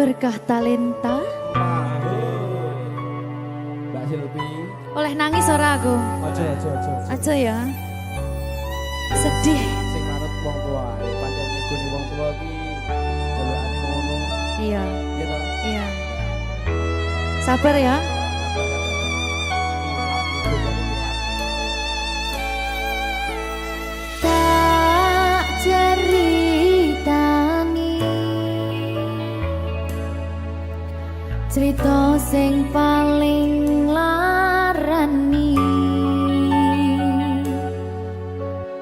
Berkah talenta. Mbak Silvi. Oleh nangis ora aku? Aja. Aja ya. Sedih. Sing manut wong tua, pancen ngikuni wong tua ki jelekane ngono. Iya. Iya toh? Iya. Sabar ya. Tak ceritani cerita sing paling larani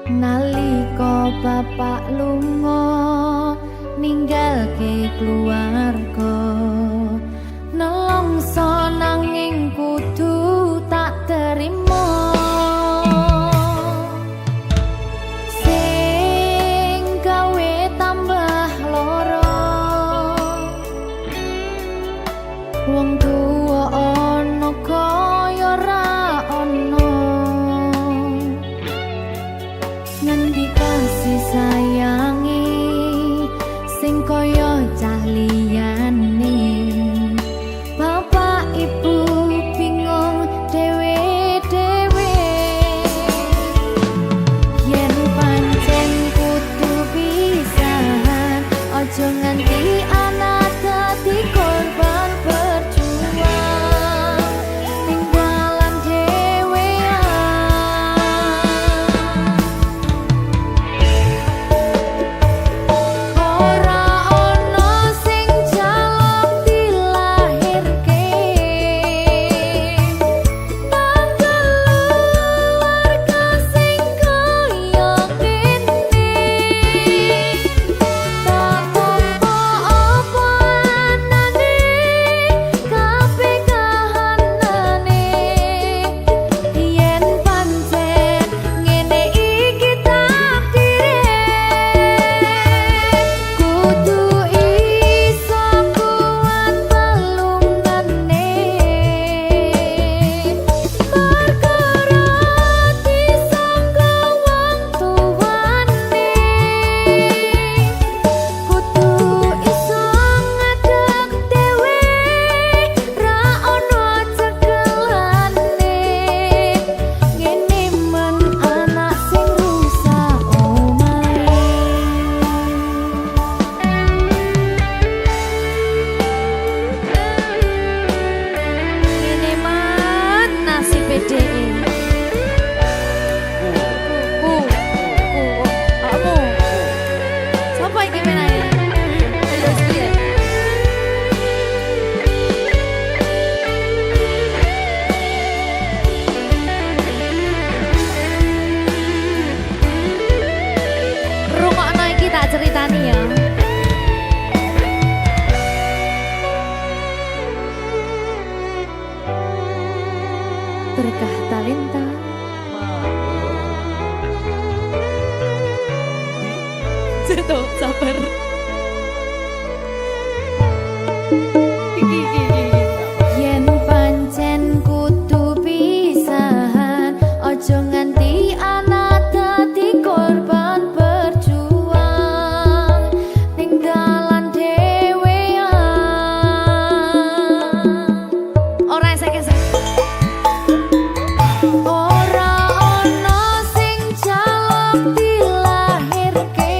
nalika bapak lunga ninggalke keluarga nelongso nanging kudu tak terima sing gawe tambah loro wong tuwa ana kaya ra ana ngendi kasih sayangi sing kaya cah liyane bapak ibu bingung dewe-dewe yen pancen kudu pisahan aja nganti anak dadi korban berjuang ning dalan dhewean ora ana sing jaluk dilahirke nang keluarga sing kaya kene tak tampa apa anane kabeh kahanane yen pancen ngene iki takdire kudu iso kuat pelungane perkara disangka wong tuwane kudu iso ngadeg dhewe ra ono cekelane ngene men anak sing rusak omahe ngene man nasib dhewe kamu siapa iki menane ayo sih rungokno iki tak ceritani ya berkah talenta Seto, sabar. Yen pancen kudu pisahan, ojo nganti anak dadi korban berjuang ning dalan dhewean. Ora esek-esek. Ora ono sing jaluk dilahirke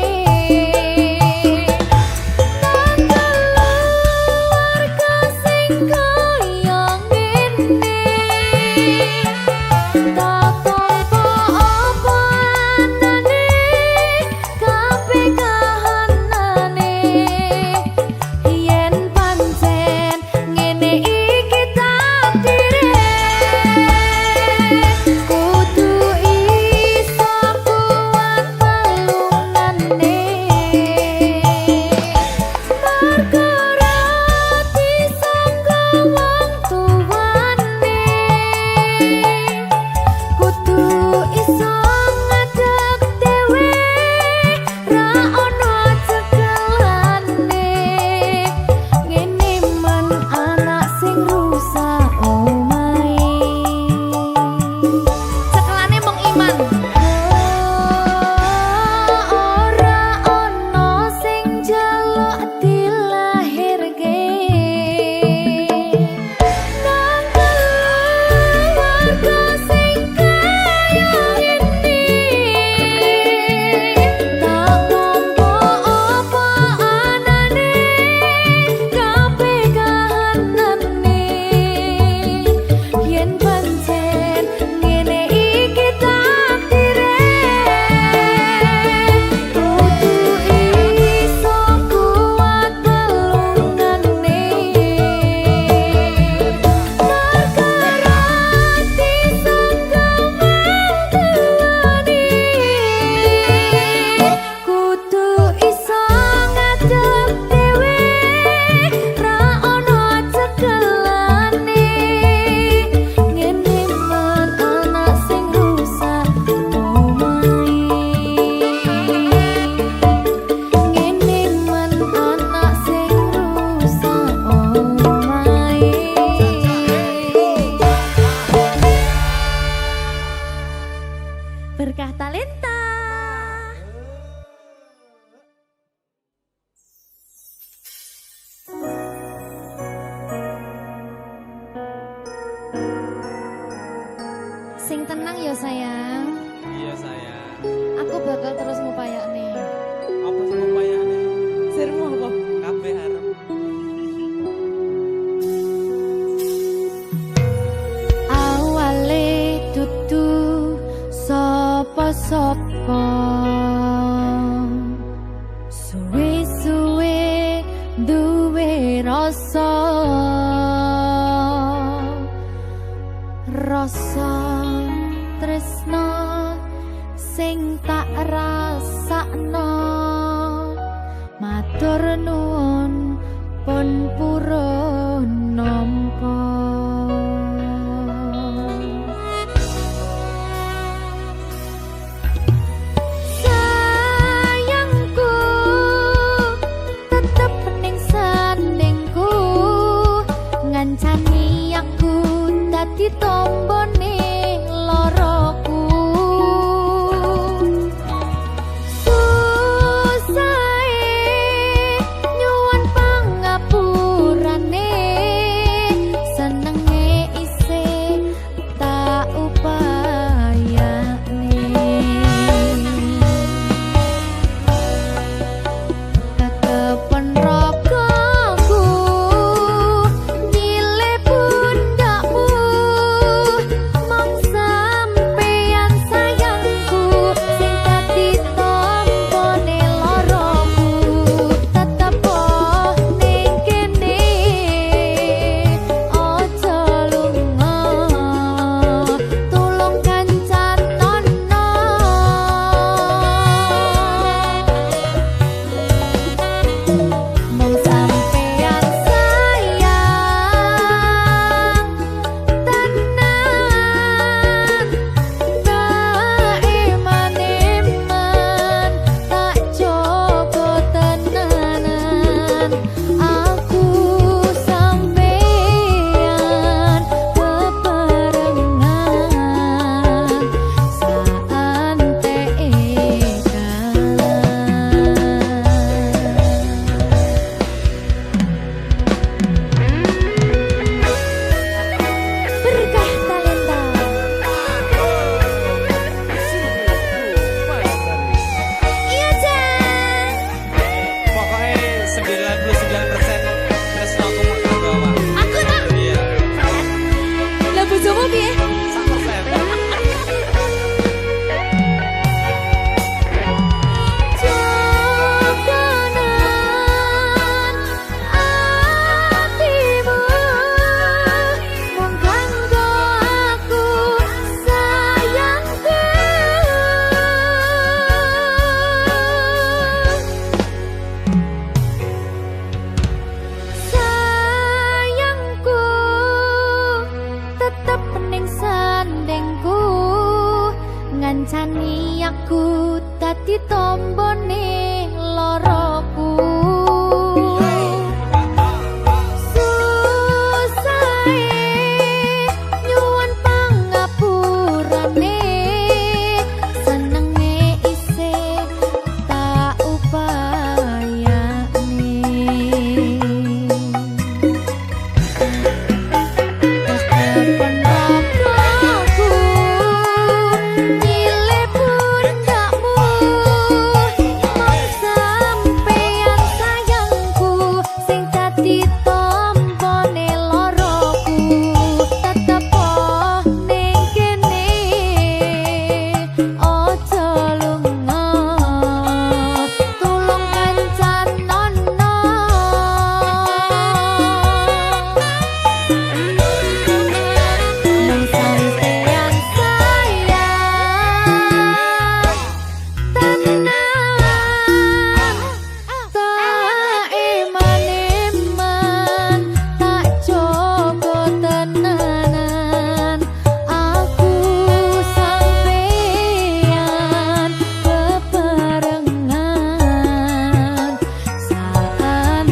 ya sayang. Iya sayang. Aku bakal terus ngupayakne. Apa sih upayane? Sirmu apa? Kabeh harem. Awale dudu sapa-sapa. Suwe-suwe duwe rasa. Rasa tresna sing tak rasakno. Matur nuwun pun purun nampa. Sayangku tetep ning sandingku, ngancani aku dadi tombone loroku. Nyuwun pangapurane, senenge isih tak upayane. Kekepen ragaku nyilih pundakmu, mong sampeyan sayangku sing dadi tombone loroku. Tetep ning kene aja lunga, tulung kancanono. Mong sampeyan sayang tenan, kaiman-iman tak jaga tenanan. Aku sampeyan bebarengan berkah talenta. Iya Jan, Pokoknya 99% tresno aku mau bawa. aku tak Iya. lah bojomu piye? 100%. Jogonan atimu, mung kanggo aku sayangku. Sayangku tetep ning sandingku, ngancani aku dadi tombone loroku. Susahe nyuwun pangapurane, senenge isih tak upayane. Kekepen ragaku nyilih pundakmu, mong sampeyan sayangku sing dadi tombone loroku. Tetep ning kene aja lunga, tulung kancanono. Mong sampeyan sayang tenan, kaiman-iman tak jaga tenanan. Aku sampeyan bebarengan saantekan.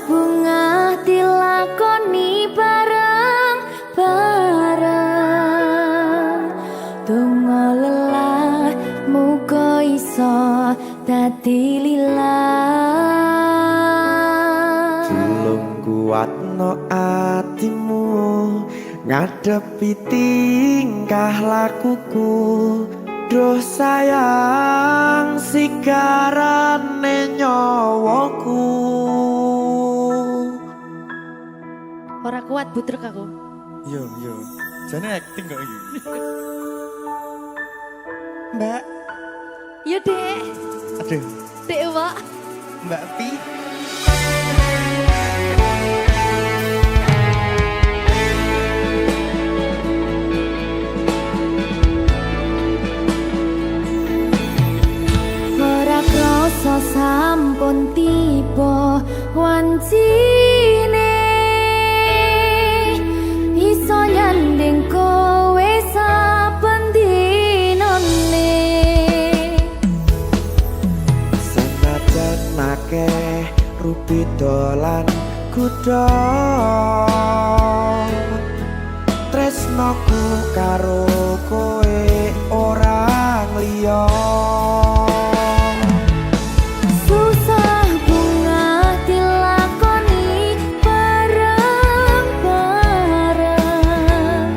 bunga dilakoni bareng-bareng. Donga lelah muga iso dadi lillah. Tulung kuatno atimu ngadepi tingkah lakuku. Duh sayang sigarane nyawaku. Ora kuat butrek aku. Yo, jane acting kok iki. Mbak, Yo Dek. aduh, Dek Wak. Mbak Pi. Ora krasa sampun tiba wancine iso nyanding kowe saben dinane. Senajan akeh rupi dolan kuda, tresnoku karo kowe ora liya. Susah bunga dilakoni bareng-bareng.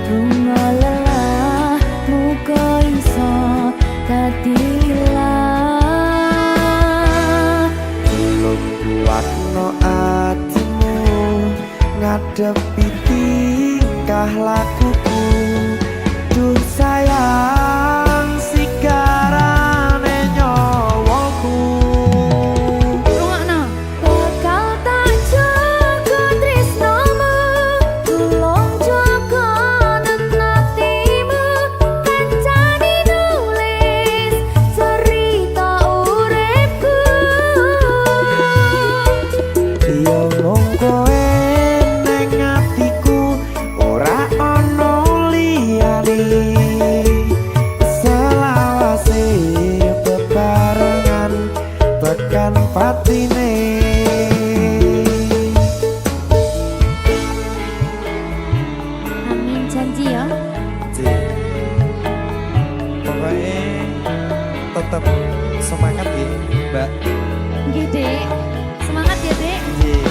Donga lelah muga iso dadi lillah. Tulung kuatno atimu ngadepi tingkah lakuku. Duh sayang sigarane nyawaku. Rungokno. Bakal tak jaga tresnomu, tulung jaga nenatimu. Kancani nulis cerita uripku. Yo mung kowe ning atiku ora ana liyane. Selawase bebarengan tekan patine. Amin janji ya. Pokoknya tetap semangat ya, Mbak. Nggih, Dek. Semangat ya, Dek. Nggih.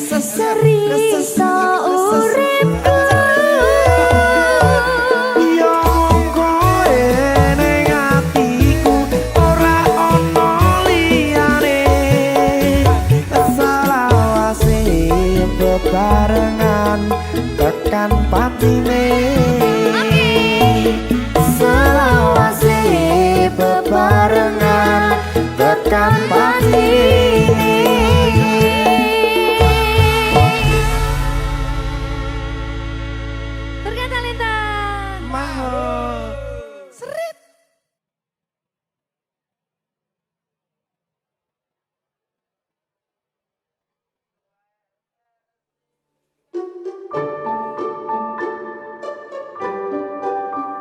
Cerita uripku Yo koe ning atiku ora ono liyane selawase bebarengan tekan patine selawase bebarengan tekan patine. Berkata Lintang.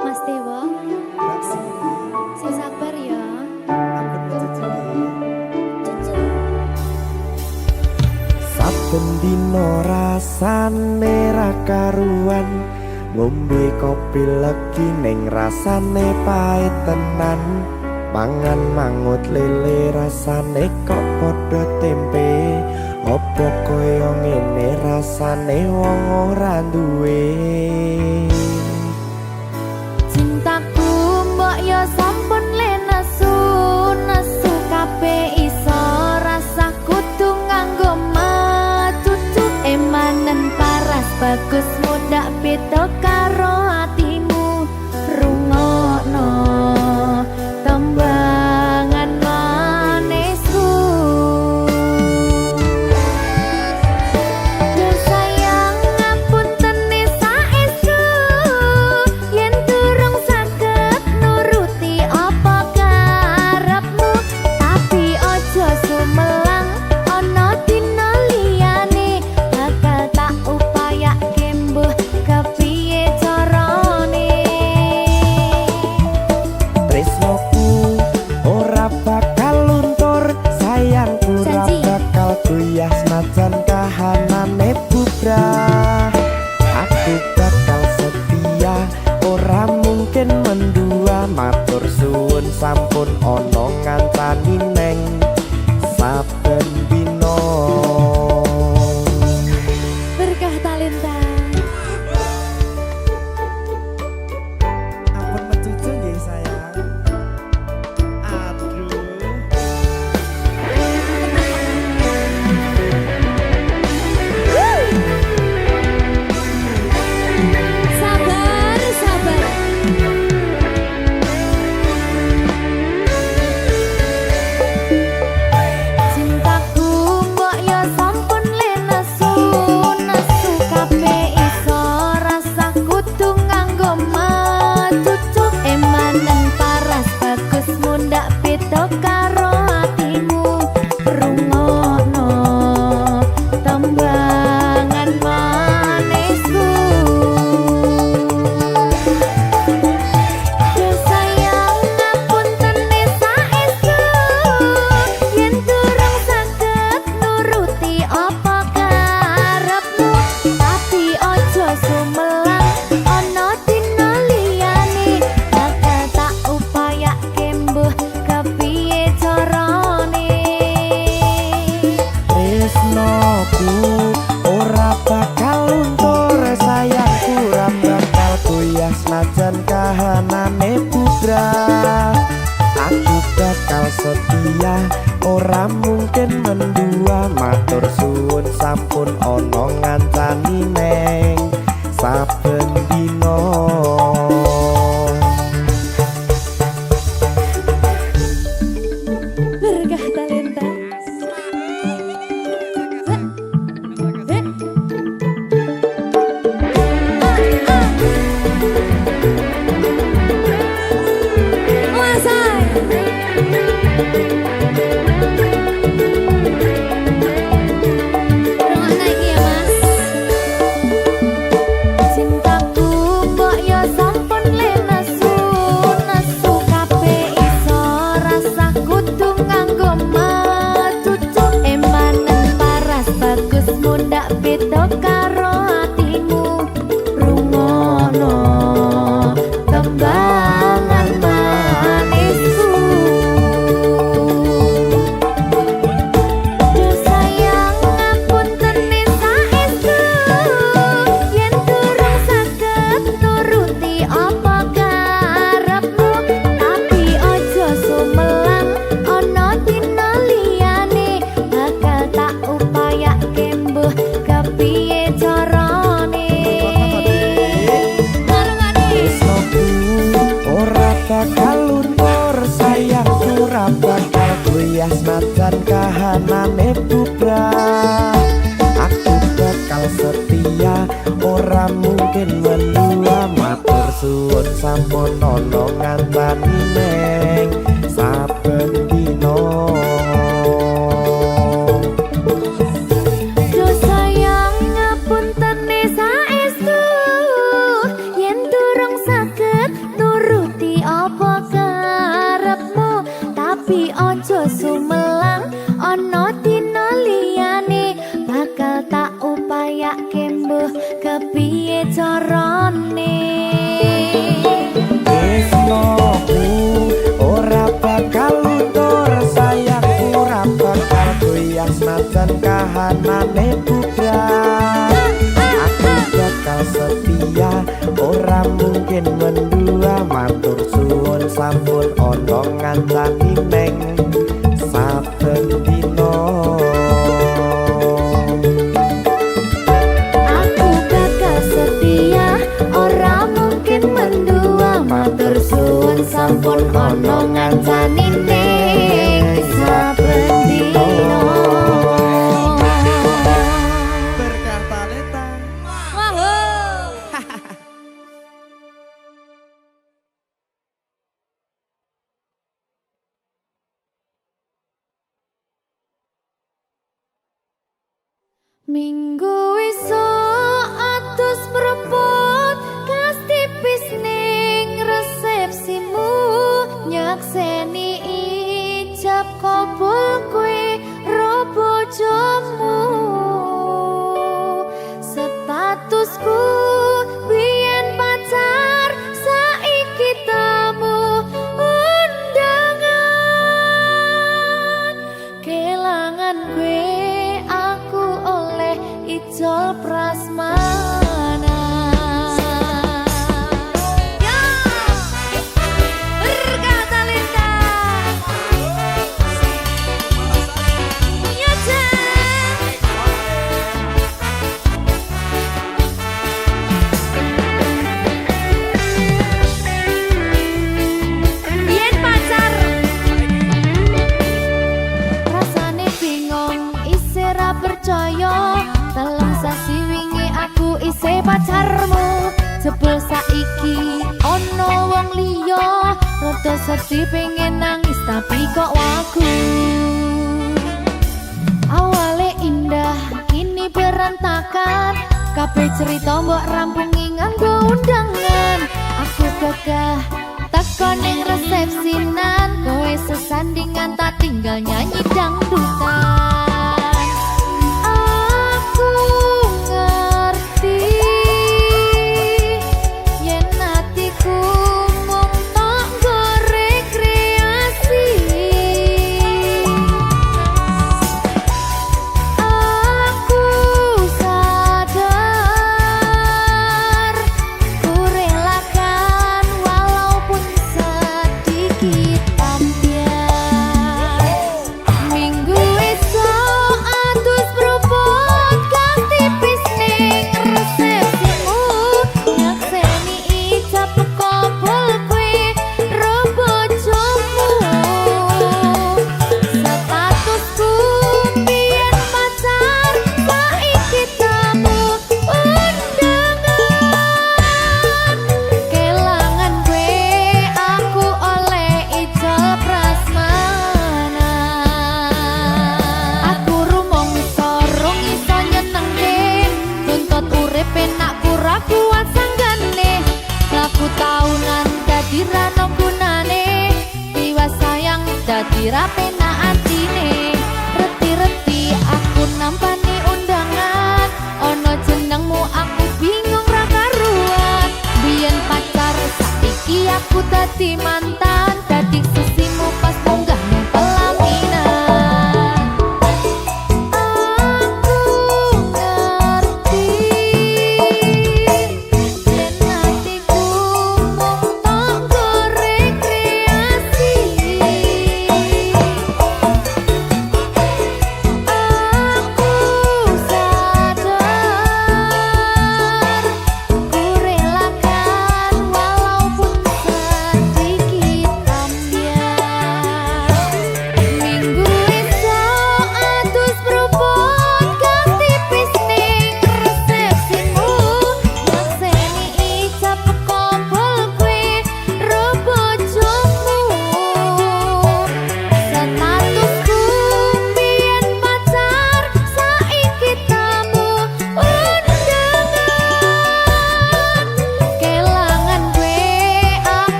Mas Dewa, si sabar ya. Saben dino rasane ra karuan ngombe kopi legi ning rasane pahit tenan mangan mangut lele rasane kok padha tempe opo koyo ngene rasane wong ora duwe Cintaku mbok yo sampun le nesu nesu kabeh iso rasa kudu nganggo matutu emanen paras bagus mudak beda karo atimu rungokno tembangan manisku Duh sayang ngapunten saestu yen durung saged nuruti apa karepmu tapi aja sumelang ana dina liyane bakal tak upayake mbuh kepiye carane tresnoku ora bakal luntur sayangku ora Janji. bakal goyah senajan kahanane bubrah aku bakal setia ora mungkin mendua matur suwun sampun ana ngancani neng saben dina berkah talenta ampun mecucu nggih sayang aduh sabar sabar cintaku mbok yo sampun le nesu nesu kabeh iso rasa kudu nganggo matutu emanen paras bagus mundak beda karo atimu rungokno tembangan manisku Duh sayang ngapunten saestu yen durung saged nuruti apa karepmu tapi aja sumelang ana dina liyane bakal tak upayake mbuh kepiye carane tresnoku ora bakal luntur sayangku ora bakal goyah senajan kahanane bubrah aku bakal setia ora mungkin mendua matur suwun sampun ana ngancani neng saben dina berkah talenta ya senajan kahanane bubrah. Aku bakal setia ora mungkin mendua, matur suwun sampun ana ngantani neng saben dina. Sumelang ana dina liyane bakal tak upayake mbuh kepiye carane. Tresnoku ora bakal luntur, sayangku ora bakal goyah senajan kahanane bubrah. Aku bakal setia ora mungkin mendua, matur suwun sampun ana ngancani neng saben dina. Aku bakal setia ora mungkin mendua, matur suwun sampun ana ngancani ning saben dina. Berkah talenta. Minggu esuk atus prepot kas tipis ning resepsimu, nyakseni ijab kabul kowe ro bojomu. Statusku biyen pacar, saiki tamu undangan. Kelangan kowe aku oleh ijol prasmanan. Ya, berkah talenta. Ya, Jeng. Biyen pacar, rasane bingung isih ra percaya. Dalam sasi wingi aku isih pacarmu, jebul saiki ono wong liya. Rada sedih pengen nangis tapi kok wagu. Awale indah kini berantakan, kabeh cerita mbok rampungi nganggo undangan. Aku gagah teko ning resepsinan, kowe sesandingan tak tinggal nyanyi dangdutan. Dira penak atine, reti-reti aku nampani undangan. Ono jenengmu aku bingung ra karuan. Biyen pacar saiki aku dadi mantan, dadi sesimu pas munggah ning pelaminan. Aku ngerti yen hatiku mung tok rekreasi.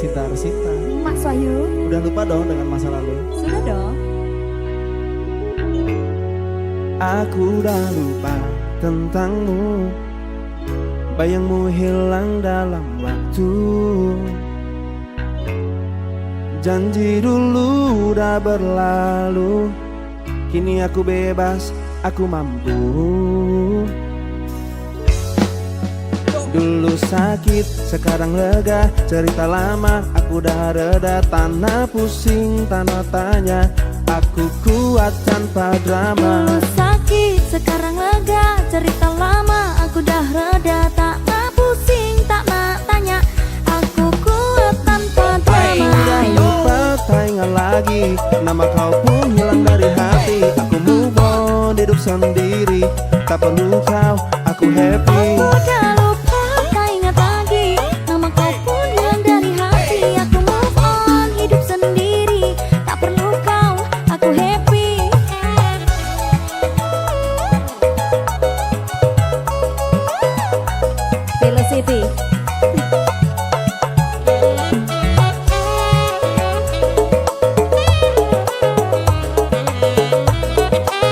Sinta Arsinta. Mak Soyu. Udah lupa dong dengan masa lalu? Sudah dong. Aku udah lupa tentangmu, bayangmu hilang dalam waktu. Janji dulu udah berlalu, kini aku bebas, aku mampu. Dulu sakit, sekarang lega, cerita lama aku udah reda. Tanah pusing, tanah tanya, aku kuat tanpa drama. Dulu sakit, sekarang lega, cerita lama aku dah reda. Tak nak pusing, tak nak tanya, aku kuat tanpa drama. Udah lupa, tak ingat lagi, nama kau pun hilang dari hati. Aku move on, hidup sendiri, tak perlu kau, aku happy. Aku udah lupa, tak ingat lagi, nama kau pun hilang dari hati. Aku move on, hidup sendiri, tak perlu kau, aku happy. Velocity.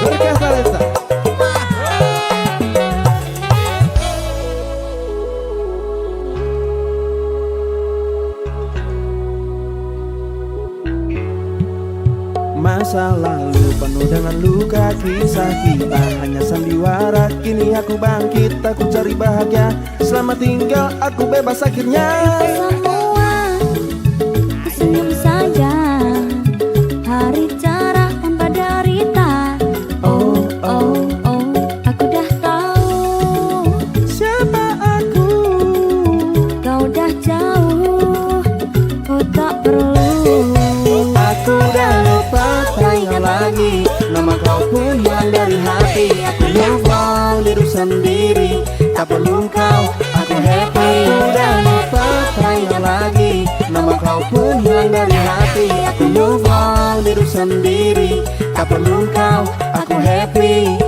Berkah Talenta. Masa lalu penuh dengan luka, kisah kita hanya sandiwara. Kini aku bangkit, aku cari bahagia. Selamat tinggal, aku bebas akhirnya. Semua ku senyum saja, hari cerah tanpa derita. Oh, oh, oh, aku dah tahu Siapa aku? kau dah jauh, ku tak perlu. Aku udah lupa, tak ingat lagi, nama kau pun hilang dari hati. Aku move on, hidup sendiri, tak perlu kau, aku happy. Aku udah lupa, tak ingat lagi, nama kau pun hilang dari hati. Aku move on, hidup sendiri, tak perlu kau, aku happy.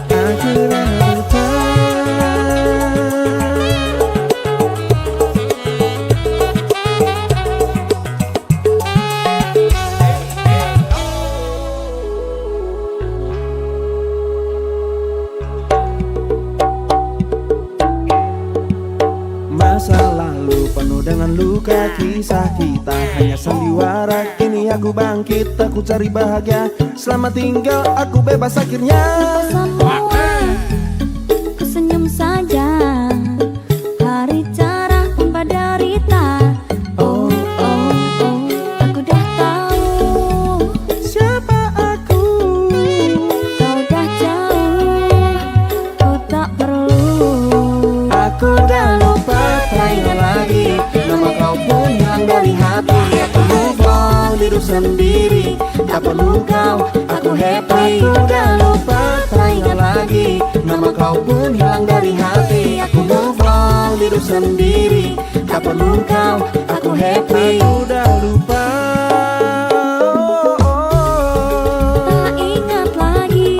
Aku udah lupa. Masa lalu penuh dengan luka, kisah kita hanya sandiwara. Kini aku bangkit, aku cari bahagia. Selamat tinggal, aku bebas akhirnya. Semua ku senyum saja, hari cerah tanpa derita. Oh, oh, oh, aku dah tahu Siapa aku? kau dah jauh, ku tak perlu. Aku udah lupa, tak ingat lagi, nama kau pun hilang dari hati. Aku move on, hidup sendiri, tak perlu kau, aku happy. Aku udah lupa, tak ingat lagi, nama kau pun hilang dari hati. Aku move on, hidup sendiri, tak perlu kau, aku happy. Aku udah lupa. Tak ingat lagi,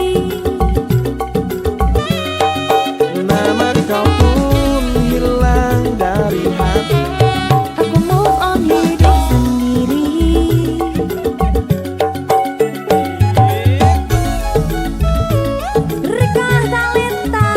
Nama kau pun hilang dari hati. aku move on, hidup sendiri. Berkah Talenta.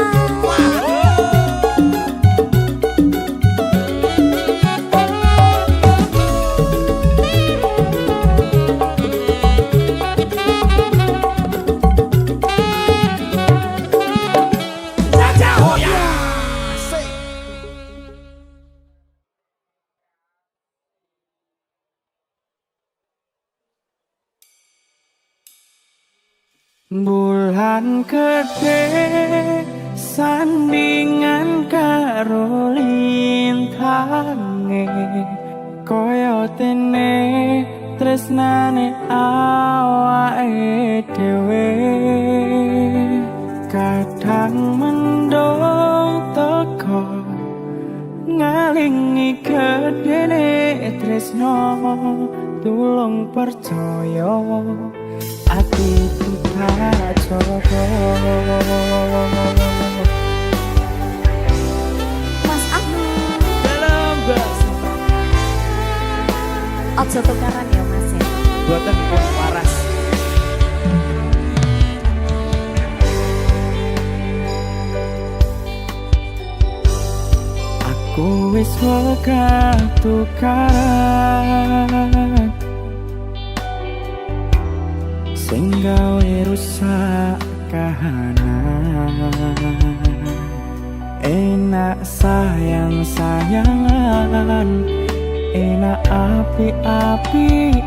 Bulan gede sandingan karo lintange, koyo tene tresnane awake dhewe. Kadang mendung teko ngalingi gedene tresno, tulung percaya atiku tak jaga. Mas Ahmad Dalam bahasa ojo tukaran ya Mas ya. buatan pun waras. Aku wis wegah tukaran sing gawe rusak kahanan. Enak sayang-sayangan, enak api-apian,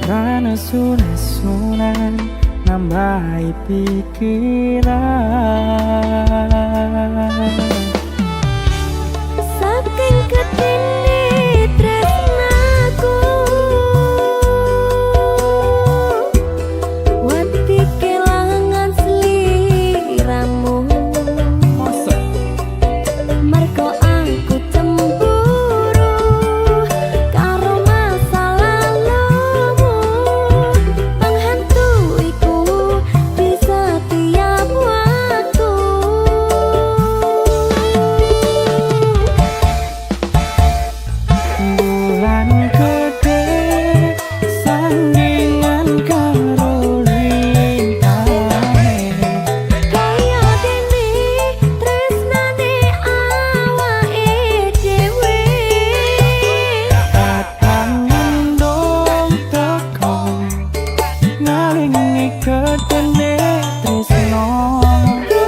karena sunan-sunan nambahi pikiran. Saking gedene tresnaku, wedi kelangan sliramu. Mergo aku cemburu karo masa lalumu, menghantuiku di setiap waktu. Bulan gede sandingan karo lintang, Kaya dene tresnane awake dhewe. kadang mendung teko ngalingi gedene tresno. Ku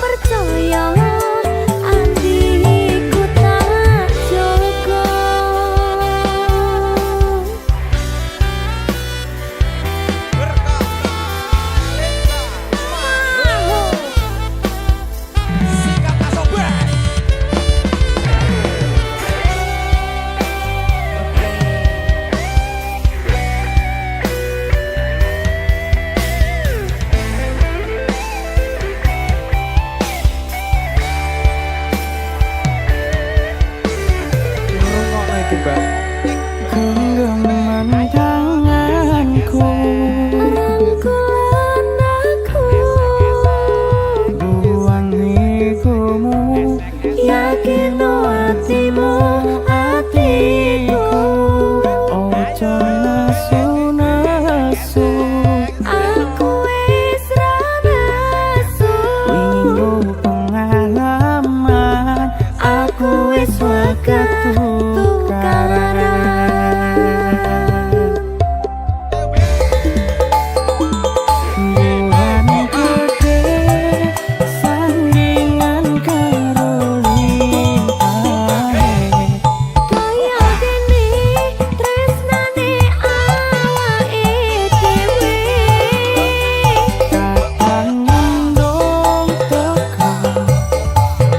percaya atiku tak jaga. Ngrungokno iki, Mbak. Genggaman tanganku Rangkulan aku, buang ikumu, yakin hatimu atiku. ojo nesu-nesu. Aku wis ra nesu, Minggu pengalaman, aku wis wegah tukaran. Bulan gede sandingan karo lintang, kaya dene tresnane awake dhewe. kadang mendung teko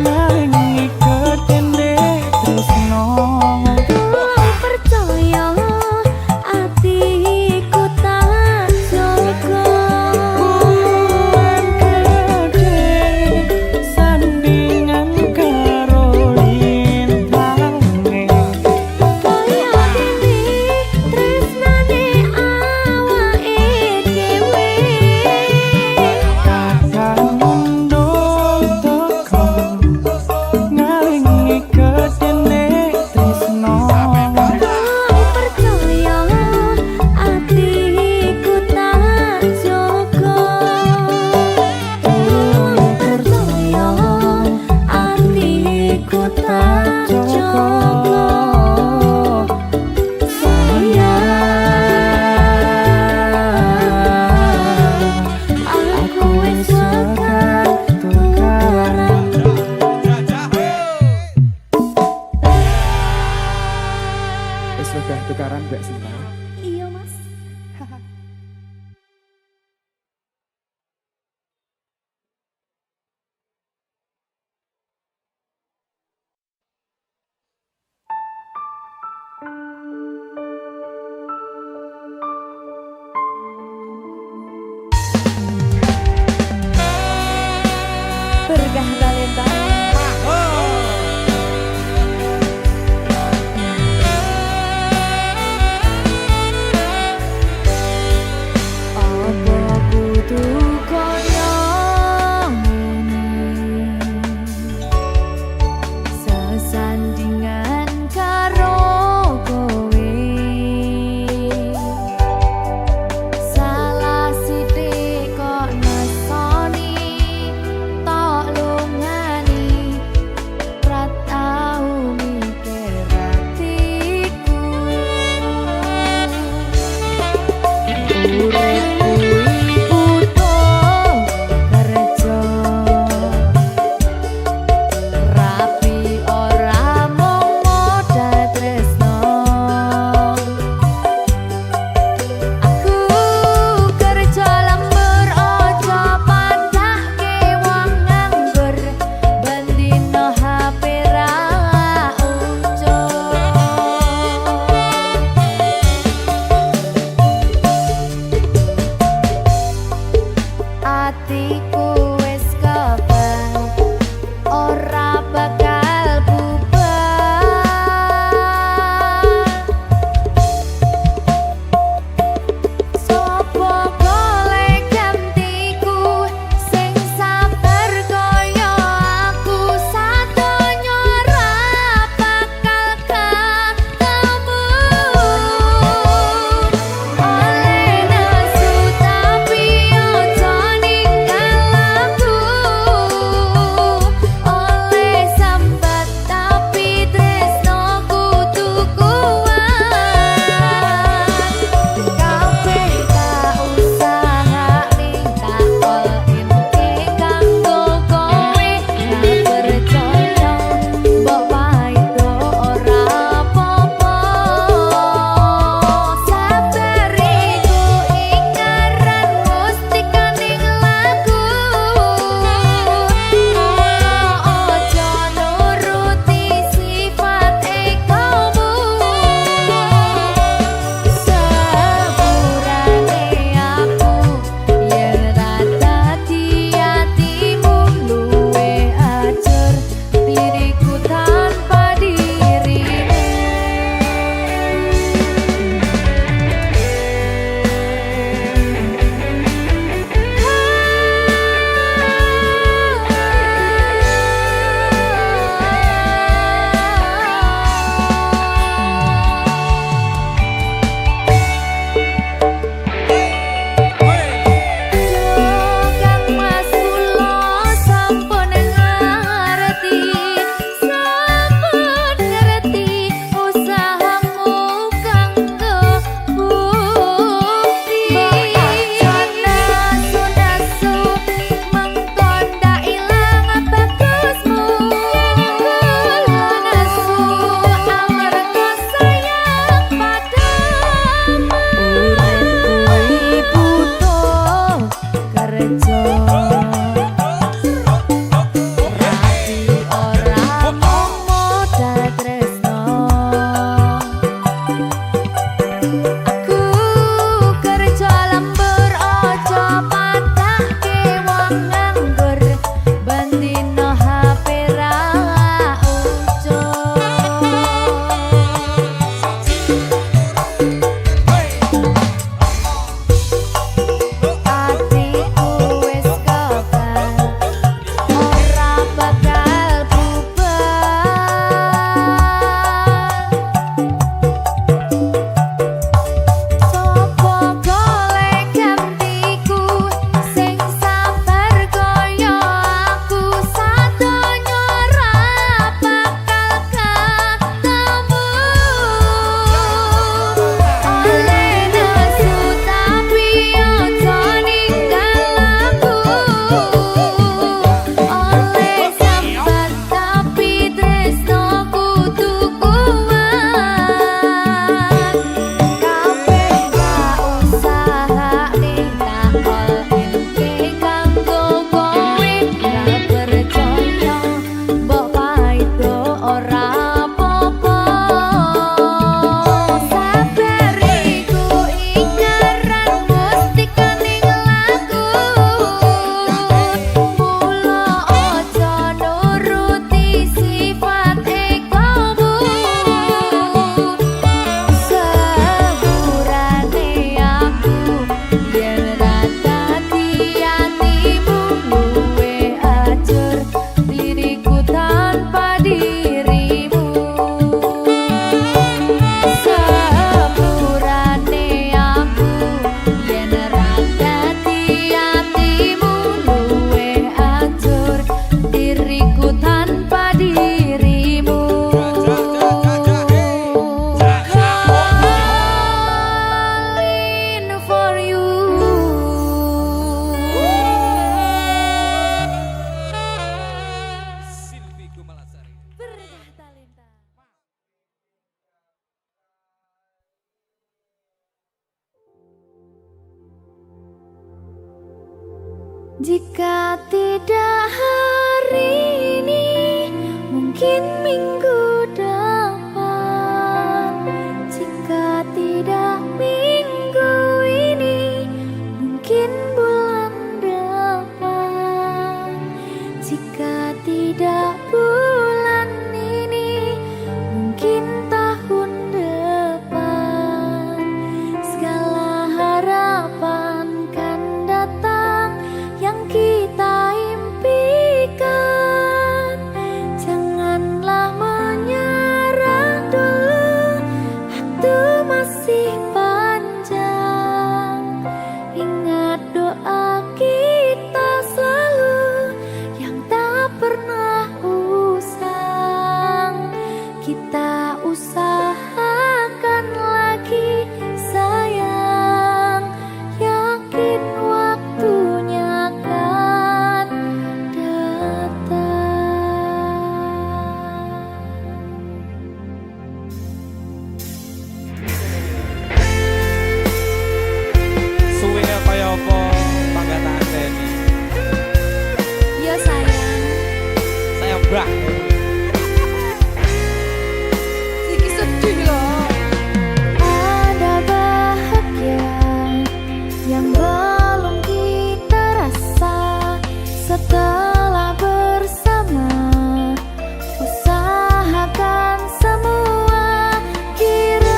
ngalingi gedene tresno. Ku percaya atiku tak jaga. Bulan gede sandingan karo lintang, Kaya dene tresnane awake dhewe. kadang mendung teko ngalingi gedene tresno. Ku percaya atiku tak jaga. Ku percaya atiku tak jaga. Sayang, aku wis wegah tukaran. Wis wegah tukaran Mbak Sinta. Iya Mas. Berkah talenta. Jika tidak hari ini, mungkin minggu depan. Jika tidak minggu ini, mungkin bulan depan. Jika tidak bulan ini, mungkin tahun depan. Segala harapan kan datang yang kita impikan. Janganlah menyerah dulu, waktu masih panjang. Ingat doa kita selalu yang tak pernah usang. Kita usahakan lagi sayang, yakin waktunya akan datang. Suwine kaya apa panggataan ini? Ya sayang, Saya brak. sedikit sedih loh. Ada bahagia yang belum kita rasa setelah bersama. Usahakan semua, kira-kira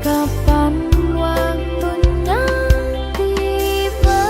kapan waktunya tiba.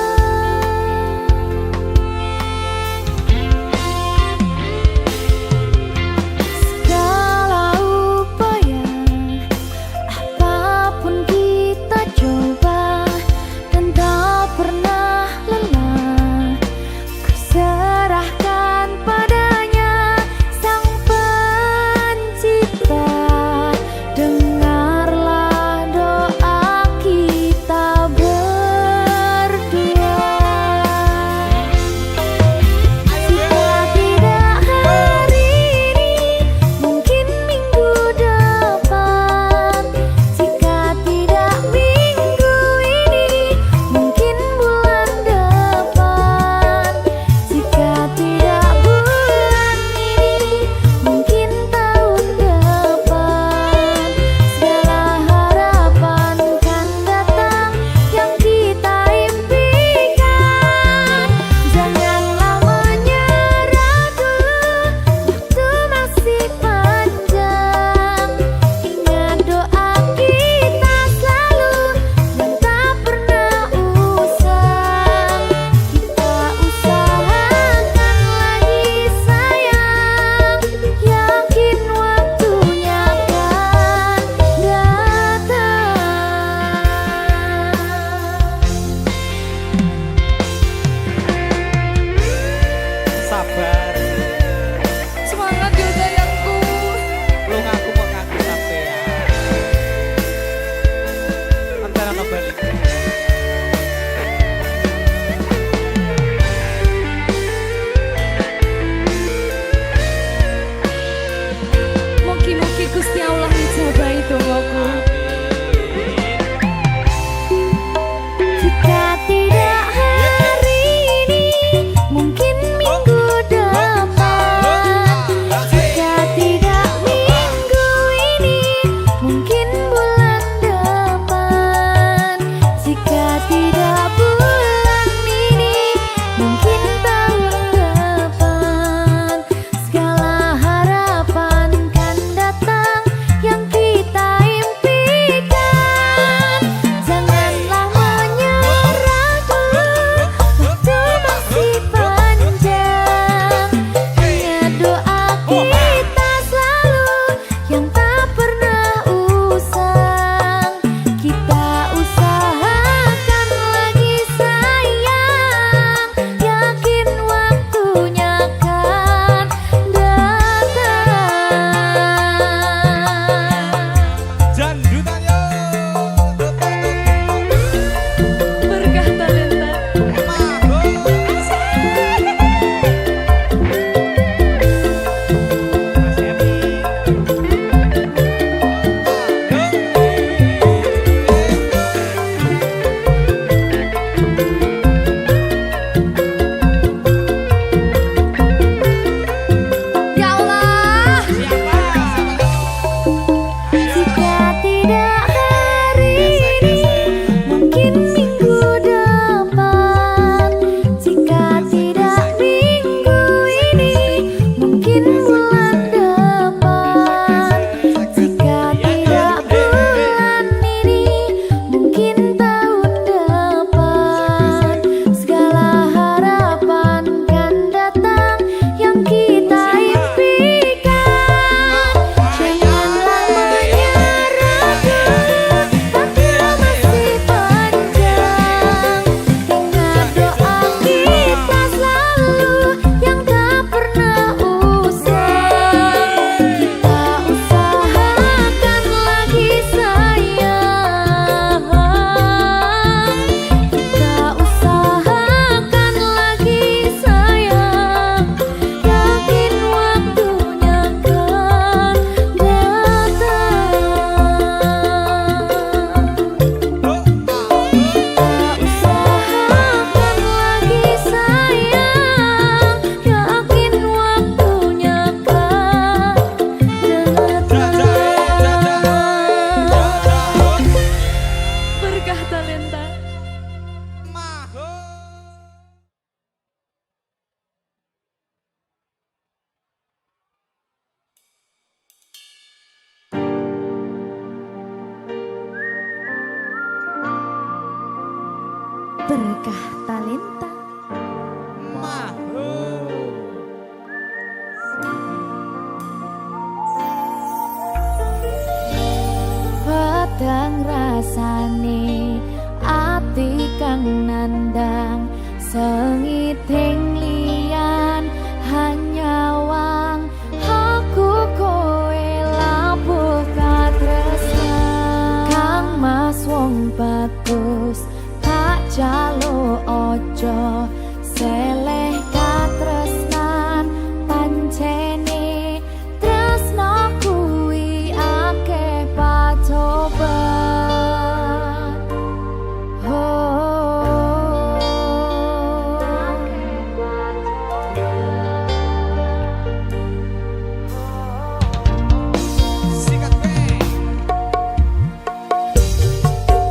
berkah talenta. Pedang rasane ati kang nandang sengiting liyan hanya wang aku kowe labuh katresnan kang mas wong bagus tak jalo ojo seleh katresnan pancene tresno kuwi akeh pacoban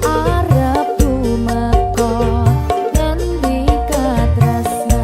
arep tumeka ngendi katresnan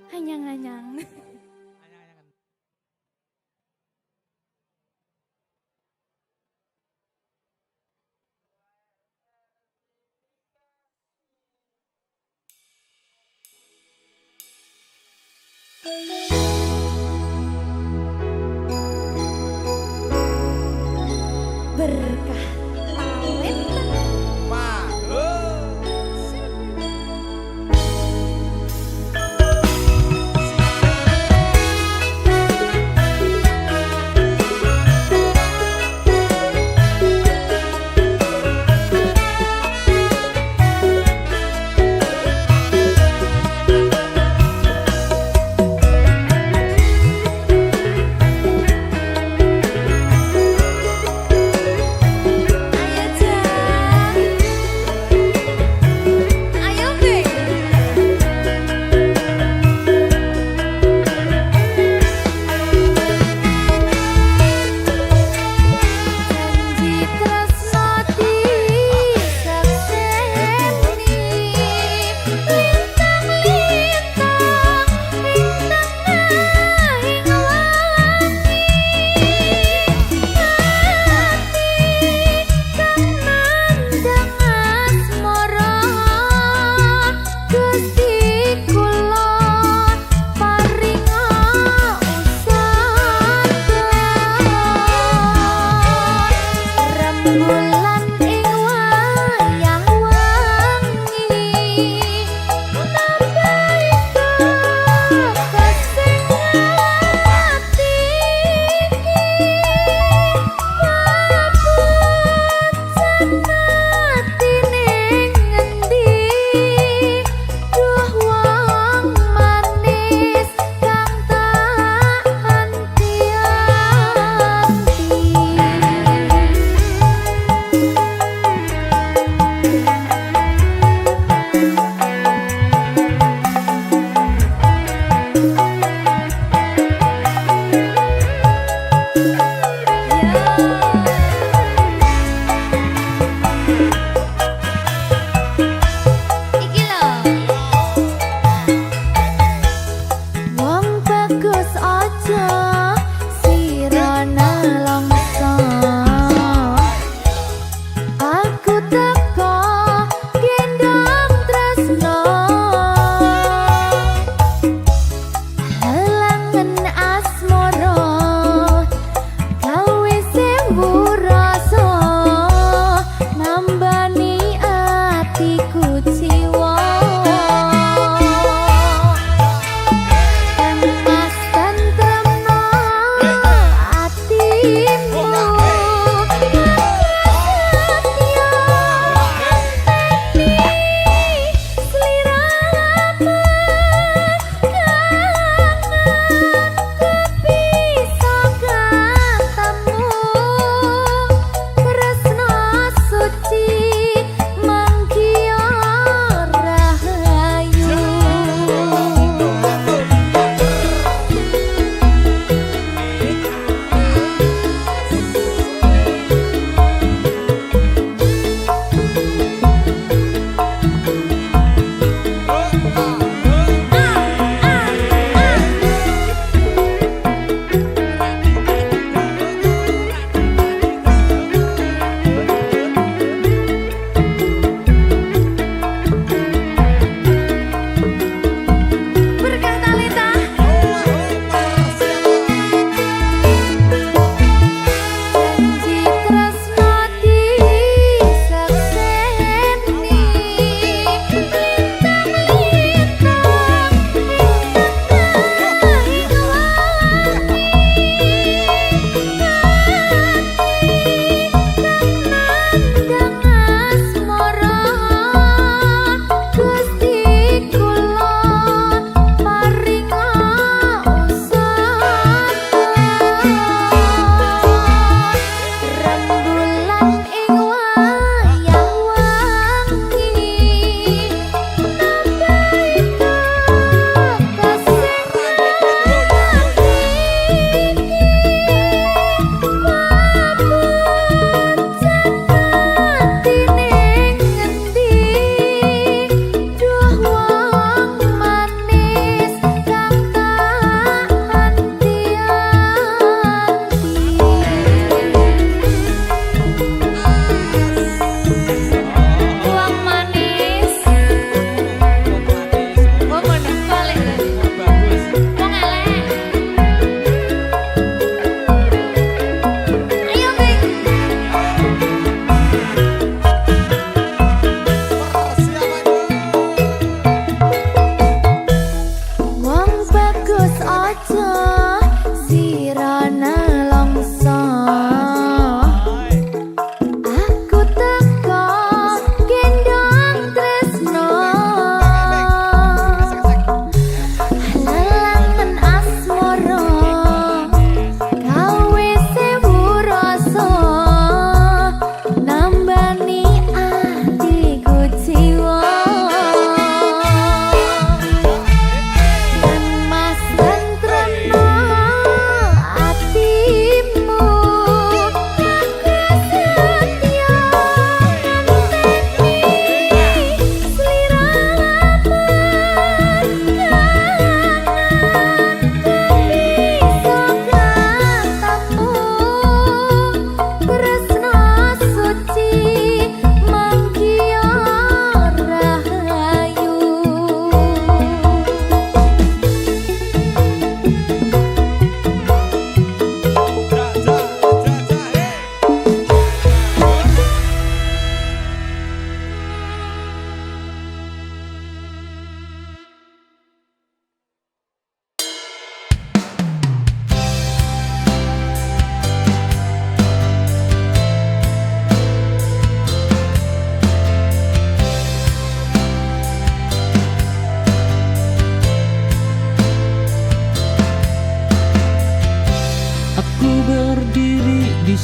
Anyang-anyang. Berkah talenta.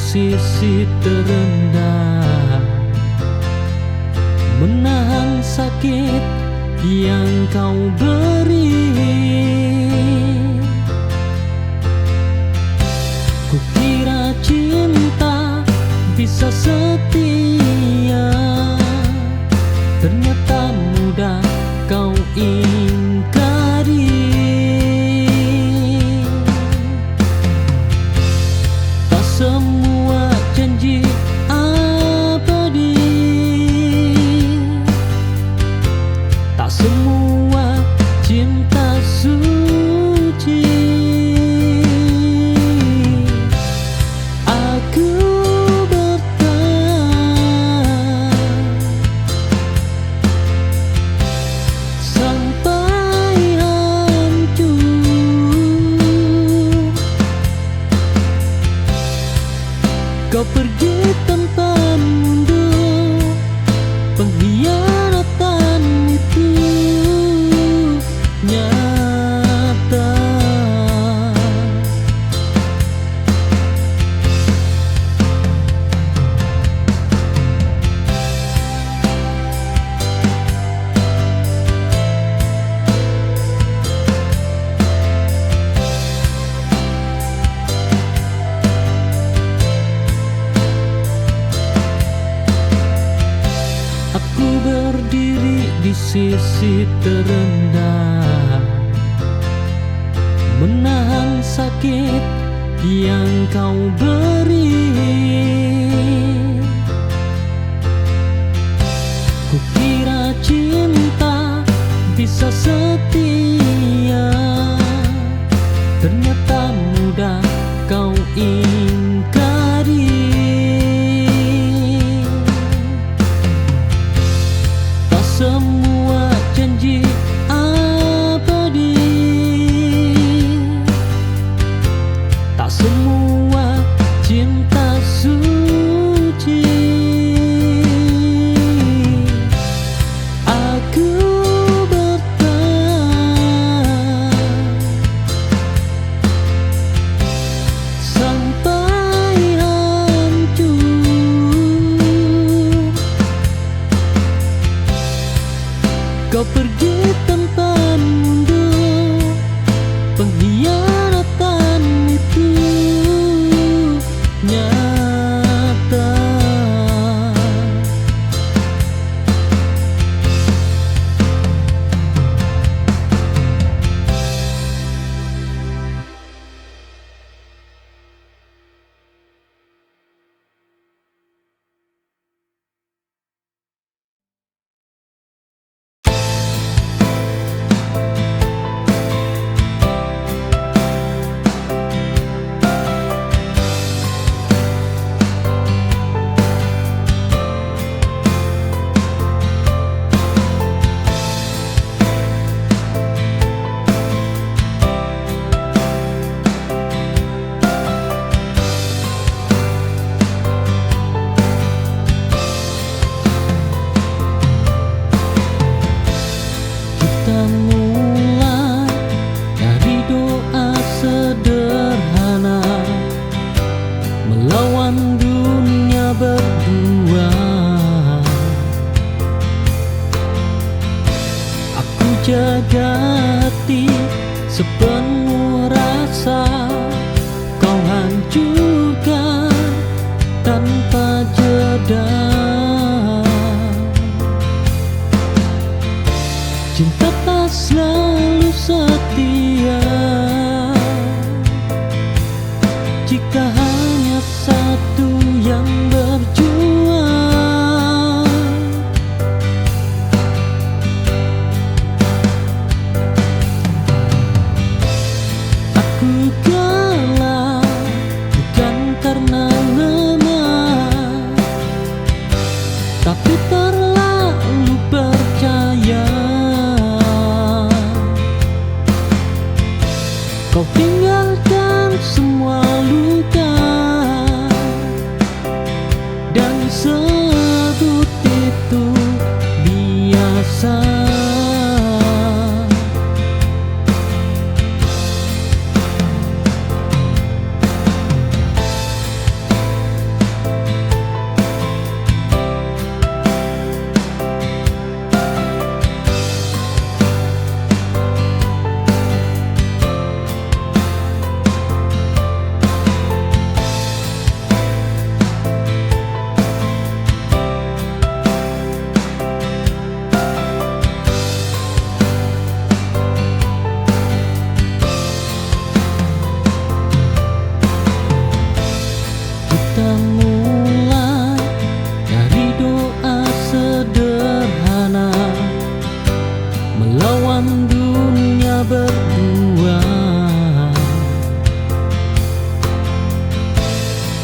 sisi terendah, menahan sakit yang kau beri. Kukira cinta bisa setia, ternyata mudah kau ingkari. Tak semua janji abadi, tak semua cinta suci. Aku bertahan sampai hancur. Kau pergi tanpa mundur, pengkhianatan itu nyata. Aku berdiri di sisi terendah, menahan sakit yang kau beri. Kukira cinta bisa setia, ternyata mudah kau ingkari. Tak semua janji abadi, tak semua cinta suci. Aku bertahan sampai hancur. Kau pergi tanpa mundur, pengkhianatan itu nyata. Kita mulai dari doa sederhana, melawan dunia berdua. Aku jaga hati sepenuh rasa, kau hancurkan tanpa jeda. Cinta tak selalu setia, jika hanya satu yang berjuang. Aku kalah bukan karena lemah, tapi terlalu percaya. Kau tinggalkan semua luka, dalam dunia berdua.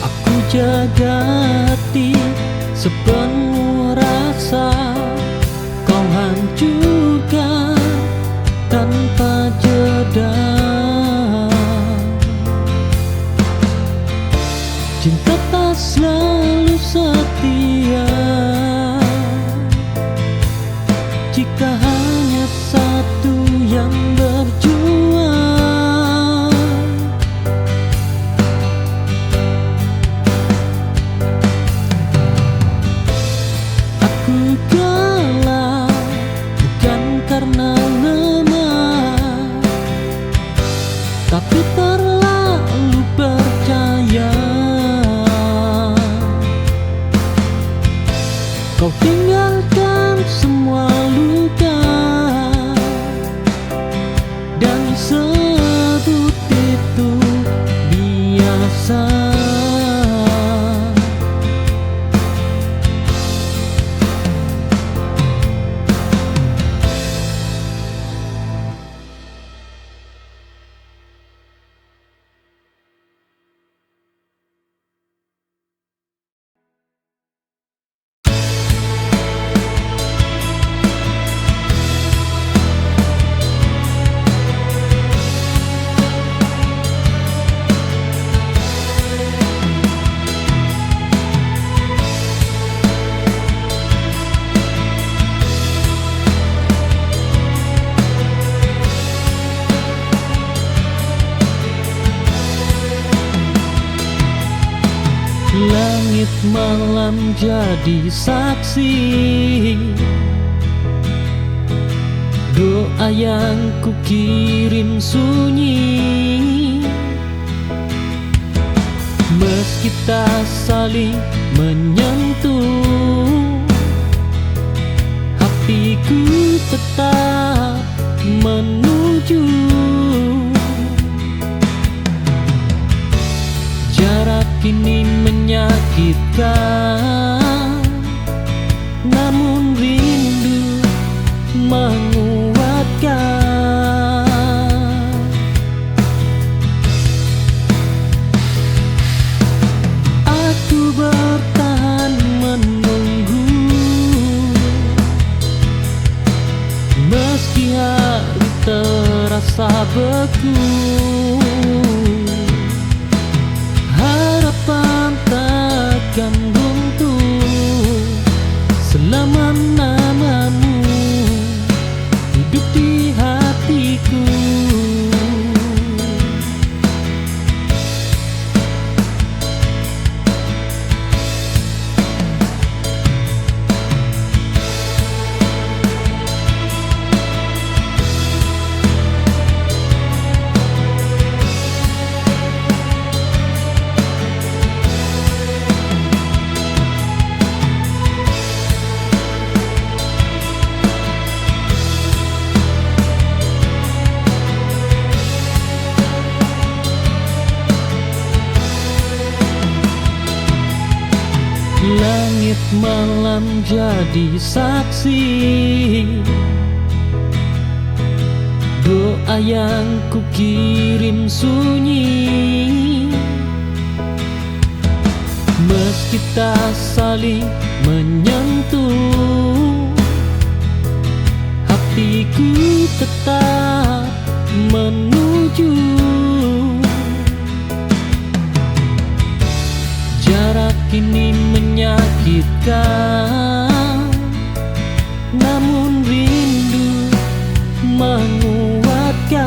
Aku jaga hati sepenuh rasa, kau hancurkan tanpa jeda. Cinta tak selalu setia jika hanya satu yang berjuang. Aku kalah bukan karena lemah, tapi terlalu percaya. Kau tinggalkan semua luka dan sebut itu biasa. Langit malam jadi saksi, doa yang kukirim sunyi. Meski tak saling menyentuh, hatiku tetap menuju. Jarak ini menyakitkan, namun rindu menguatkan. Aku bertahan menunggu, meski hari terasa beku. Harapan takkan runtuh selama namamu hidup di hatiku. Langit malam jadi saksi, doa yang kukirim sunyi. Meski tak saling menyentuh, hatiku tetap menuju. Jarak ini menyakitkan, namun rindu menguatkan.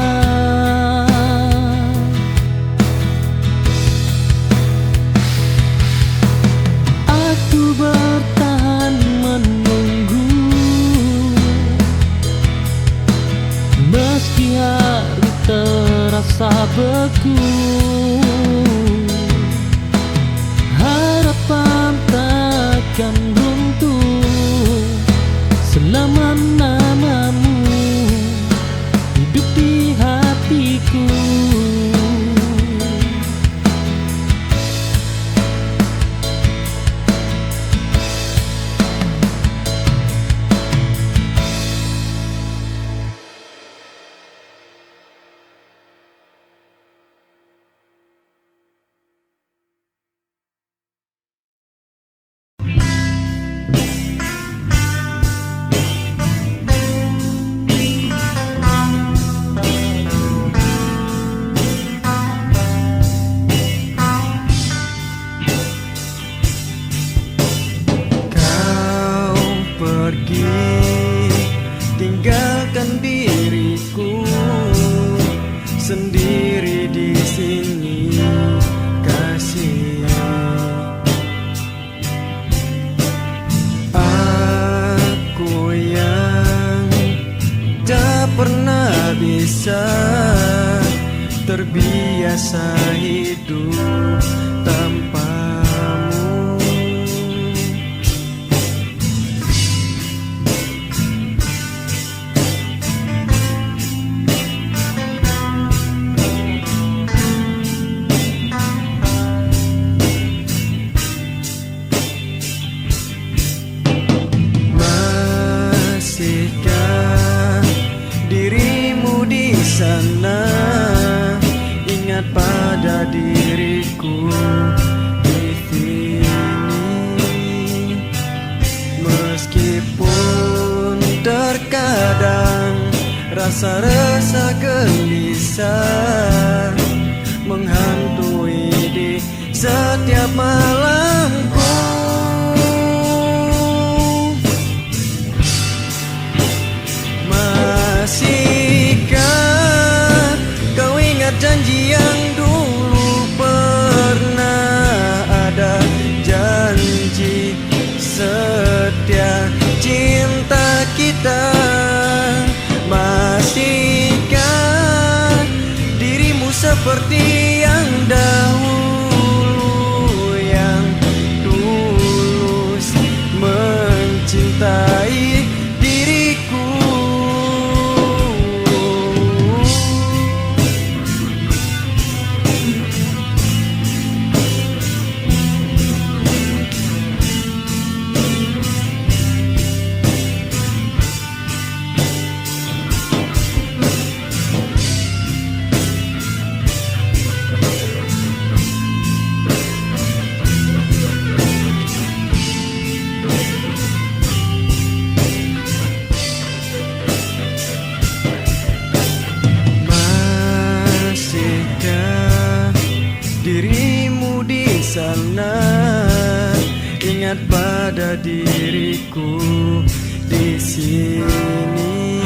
Aku bertahan menunggu, meski hari terasa beku. Harapan takkan runtuh selama namamu hidup di hatiku. bisa terbiasa hidup tanpamu. Masihkah dirimu di sana, ingat pada diriku di sini. Meskipun terkadang rasa-rasa gelisah menghantui di setiap malamku. Masihkah kau ingat janji yang dulu pernah ada? Janji setia cinta kita. Masihkah dirimu seperti yang dahulu, yang tulus mencintai diriku? Dirimu di sana, ingat pada diriku di sini.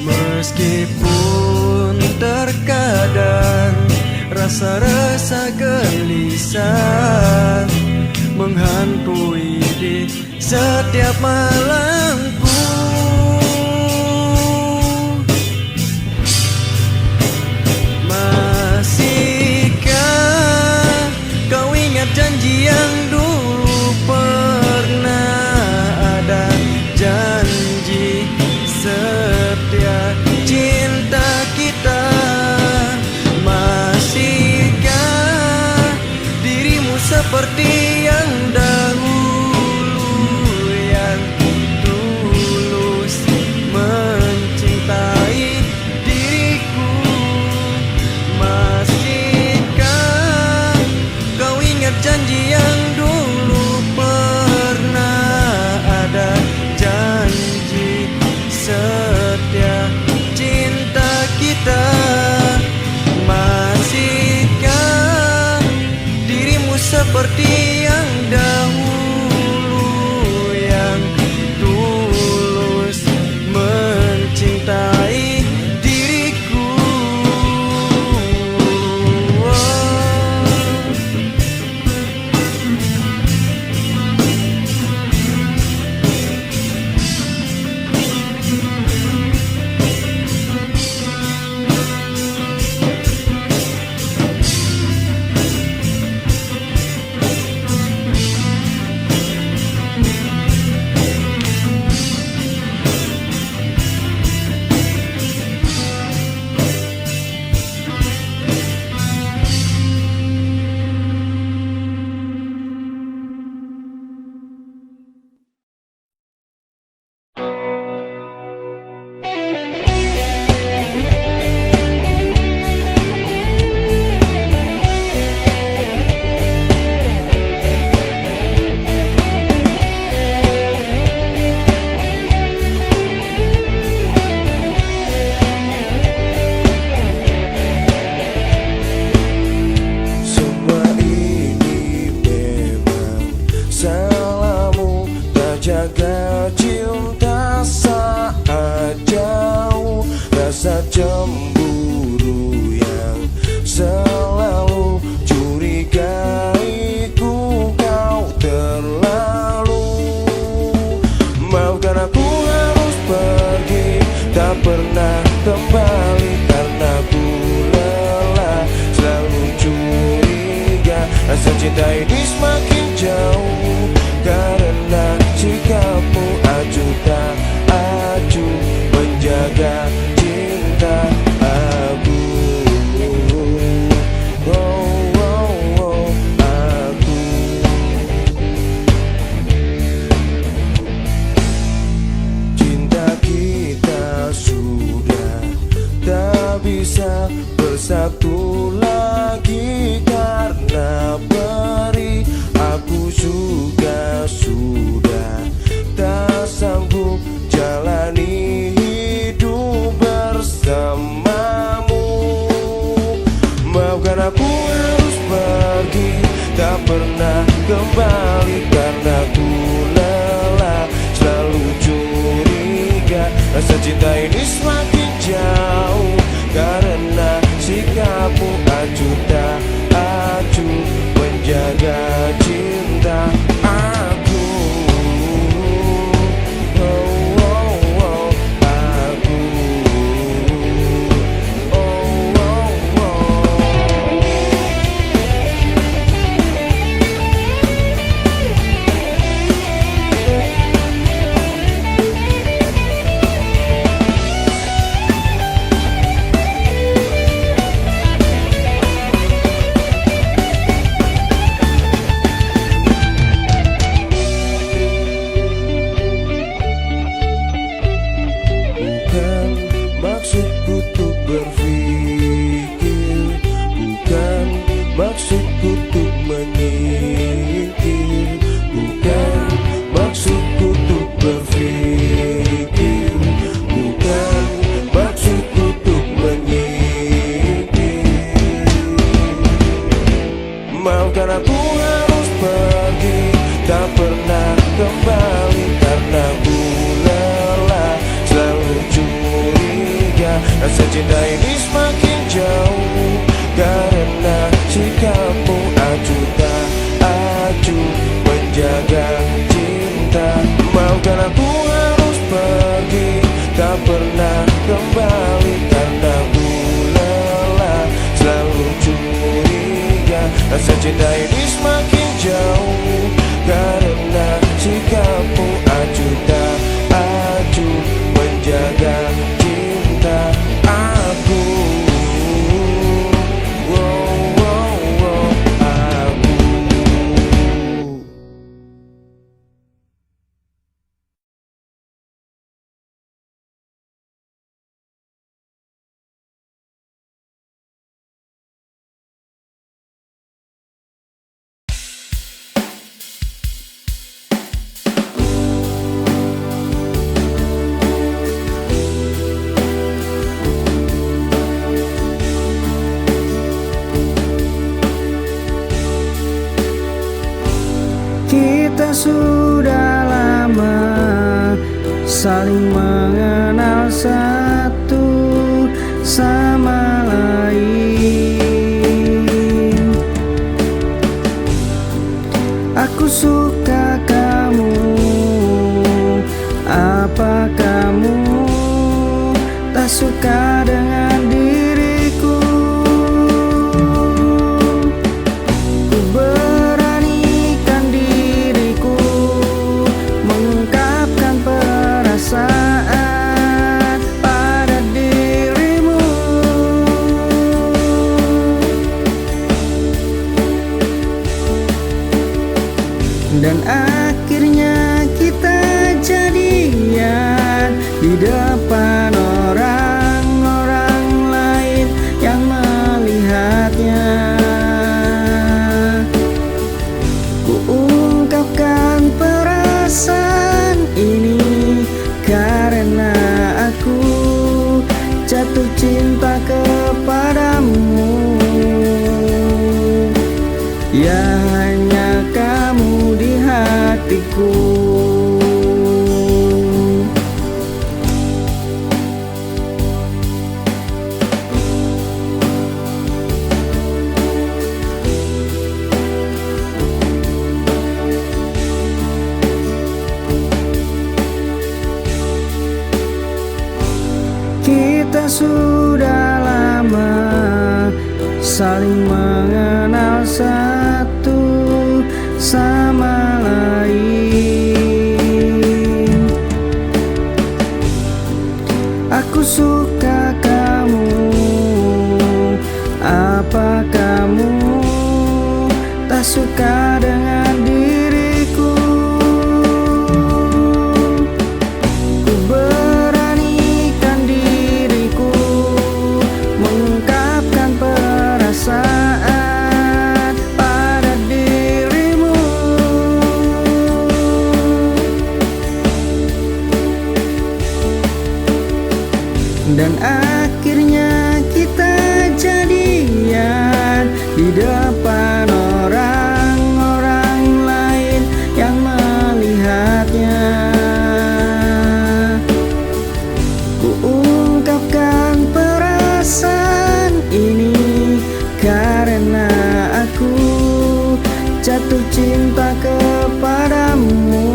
Meskipun terkadang rasa-rasa gelisah menghantui di setiap malamku. Masihkah kau ingat janji yang dulu pernah ada? Janji setia cinta kita. Masihkah dirimu seperti yang dahulu, yang tulus mencintai diriku? Masihkah kau ingat janji yang dulu pernah ada? Janji setia cinta kita. Masihkah dirimu seperti yang dahulu, yang tulus mencintai diriku? pernah kembali karena ku lelah selalu curiga. Rasa cinta ini semakin jauh karena sikapmu acuh tak acuh menjaga cinta aku. Cinta kita sudah tak bisa bersatu lagi karena peri. Aku juga sudah tak sanggup jalani hidup bersamamu. Maafkan aku harus pergi, tak pernah kembali karena ku lelah selalu curiga. Rasa cinta ini semakin jauh karena sikapmu acuh tak acuh menjaga cinta aku. Maksudku untuk berpikir, bukan maksudku untuk menyingkir, bukan maksudku untuk berpikir, bukan maksudku untuk menyingkir. Maafkan aku harus pergi, tak pernah kembali karena ku lelah selalu curiga. Rasa cinta ini semakin jauh karena sikapmu acuh tak acuh menjaga cinta. Maafkan aku harus pergi, tak pernah kembali karena ku lelah selalu curiga. Rasa cinta ini semakin jauh karena sikapmu acuh tak acuh menjaga cinta aku. Kita sudah lama saling mengenal satu sama lain. Aku suka kamu, apa kamu tak suka dengan diriku? Ku beranikan diriku mengungkapkan perasaan pada dirimu. Dan akhirnya kita jadian di depan orang-orang lain yang melihatnya. Ku ungkapkan perasaan ini karena aku jatuh cinta kepadamu. Ya hanya kamu di hatiku. sudah lama saling mengenal satu sama lain. Aku suka kamu, apa kamu tak suka dengan diriku? Ku beranikan diriku mengungkapkan perasaan pada dirimu. Dan akhirnya kita jadian di depan orang-orang lain yang melihatnya. Ku ungkapkan perasaan ini karena aku jatuh cinta kepadamu.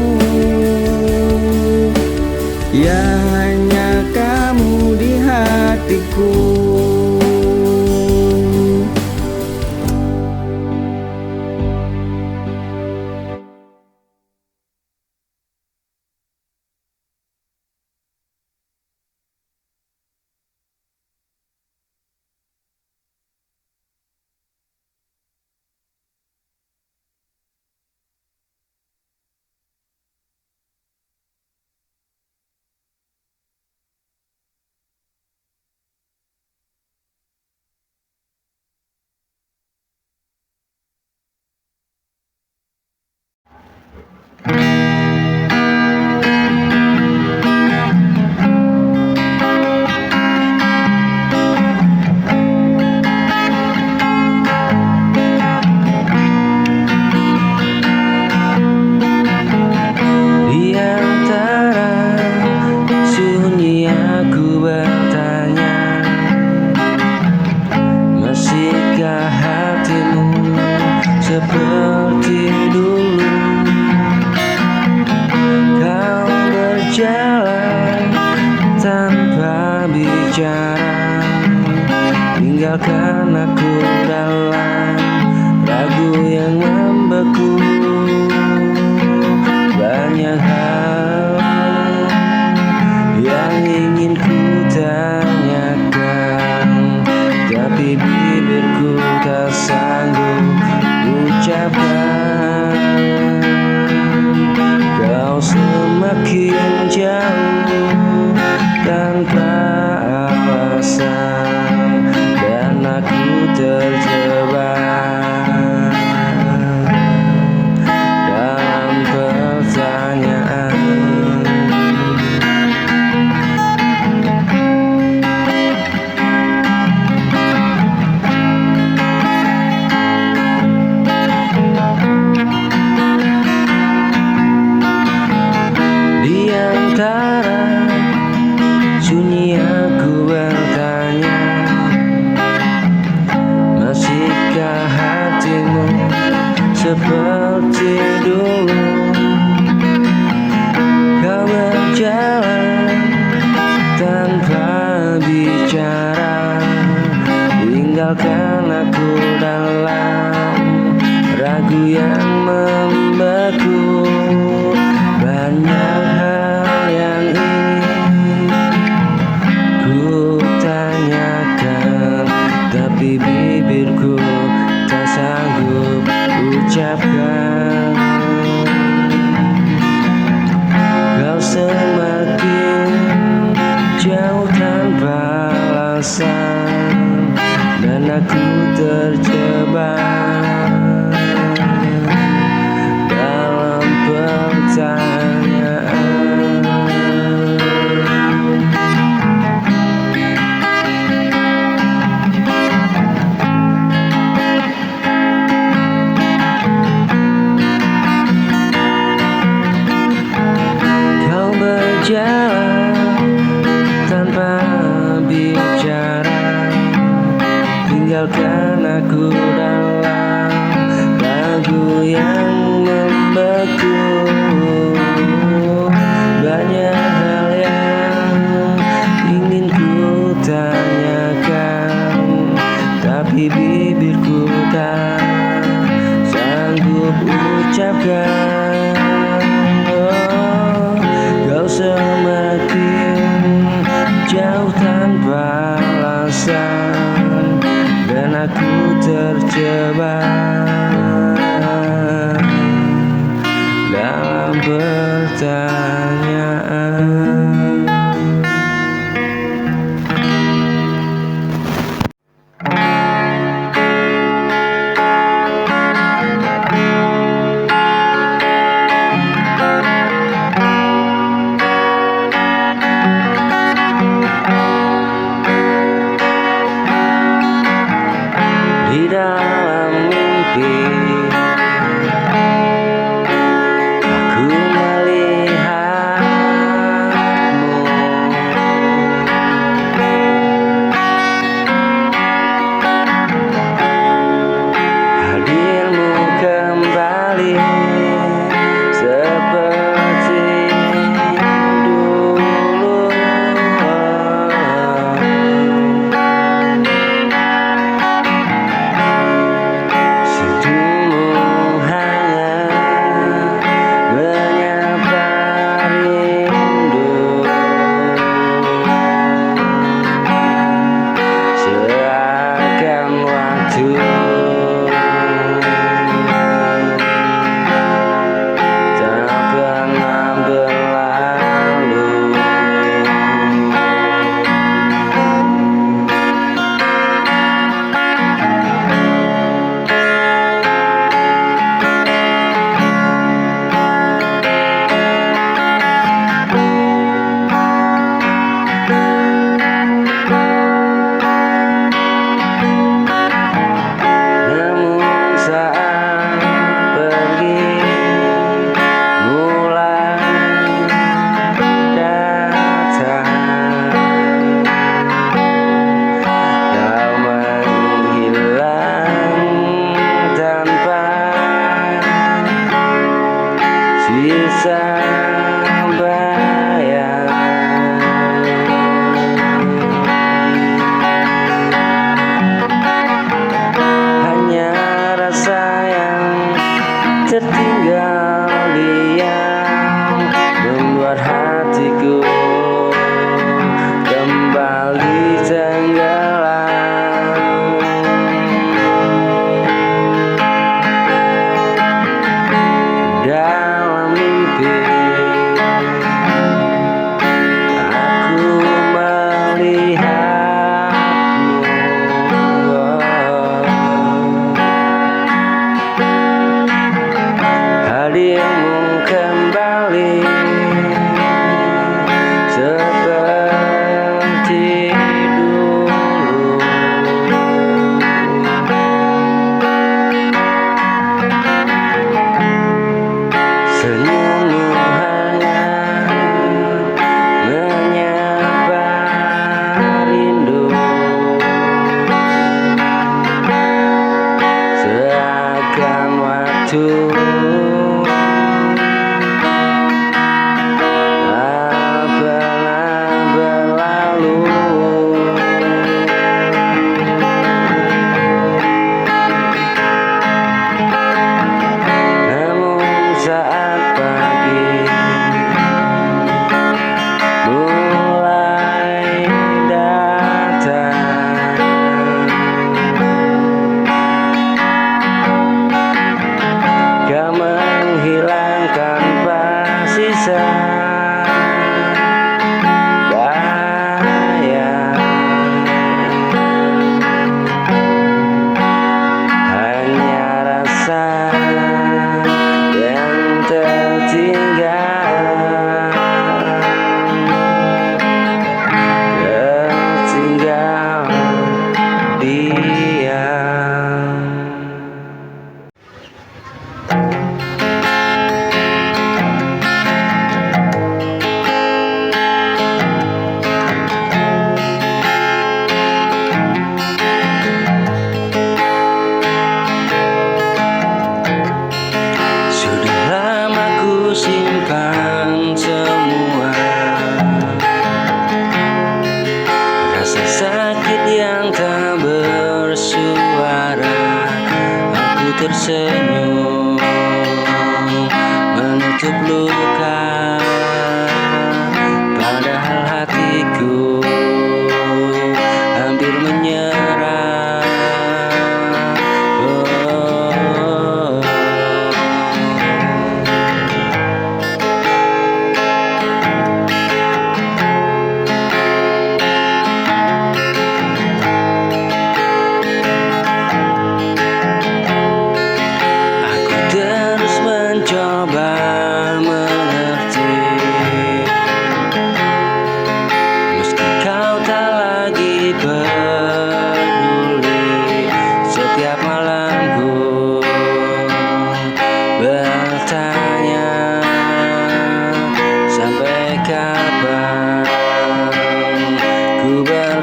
Ya hanya kamu di hatiku. Di antara sunyi aku bertanya, masihkah hatimu seperti dulu? Kau berjalan tanpa bicara, tinggalkan aku dalam ragu yang membeku. Banyak hal yang ingin ku tanyakan, tapi bibirku tak sanggup ucapkan. Kau semakin jauh tanpa alasan, dan aku terjebak dalam pertanyaan. Di antara sunyi aku bertanya, masihkah hatimu seperti dulu? Kau berjalan tanpa bicara, tinggalkan aku dalam ragu yang membeku. Banyak hal yang ingin ku tanyakan, tapi bibirku tak sanggup ucapkan. Kau semakin jauh tanpa alasan, dan aku terjebak dalam pertanyaan. Kau berjalan tanpa bicara, tinggalkan aku dalam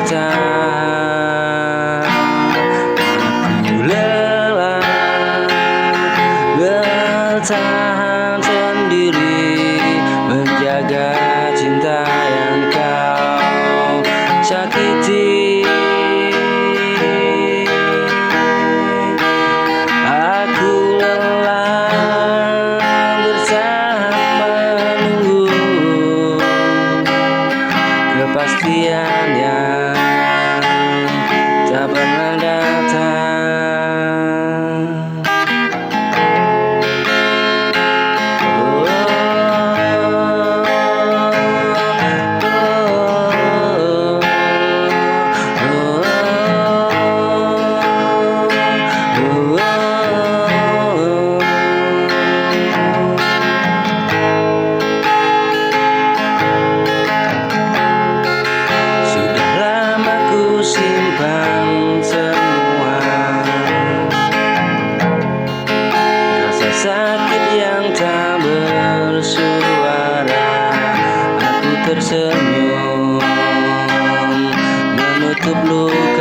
datang. Aku lelah bertahan sendiri, menjaga cinta yang kau sakiti. Aku lelah bertahan menunggu kepastian yang tak pernah datang. Sudah lama ku simpan semua rasa sakit yang tak bersuara. Aku tersenyum menutup luka